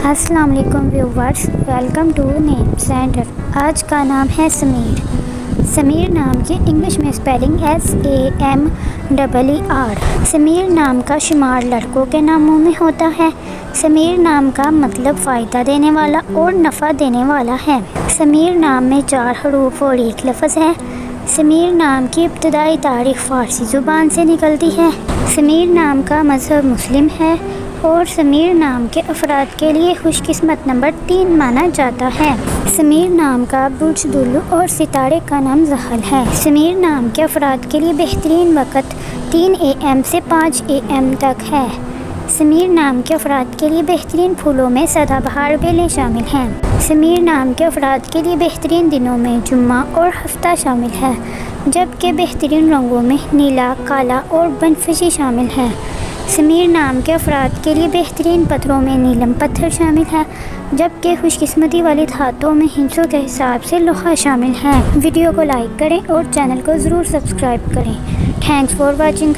السلام علیکم viewers, welcome to نیم سینٹر۔ آج کا نام ہے سمیر۔ سمیر نام کی انگلش میں اسپیلنگ SAMEER۔ سمیر نام کا شمار لڑکوں کے ناموں میں ہوتا ہے۔ سمیر نام کا مطلب فائدہ دینے والا اور نفع دینے والا ہے۔ سمیر نام میں 4 حروف اور 1 لفظ ہے۔ سمیر نام کی ابتدائی تاریخ فارسی زبان سے نکلتی ہے۔ سمیر نام کا مذہب مسلم ہے اور سمیر نام کے افراد کے لیے خوش قسمت نمبر 3 مانا جاتا ہے۔ سمیر نام کا برج دلو اور ستارے کا نام زحل ہے۔ سمیر نام کے افراد کے لیے بہترین وقت 3 AM سے 5 AM تک ہے۔ سمیر نام کے افراد کے لیے بہترین پھولوں میں سدا بہار بیلیں شامل ہیں۔ سمیر نام کے افراد کے لیے بہترین دنوں میں جمعہ اور ہفتہ شامل ہے، جبکہ بہترین رنگوں میں نیلا، کالا اور بنفشی شامل ہے۔ سمیر نام کے افراد کے لیے بہترین پتھروں میں نیلم پتھر شامل ہے، جبکہ خوش قسمتی والی دھاتوں میں ہندسوں کے حساب سے لوہا شامل ہے۔ ویڈیو کو لائک کریں اور چینل کو ضرور سبسکرائب کریں۔ Thanks for watching.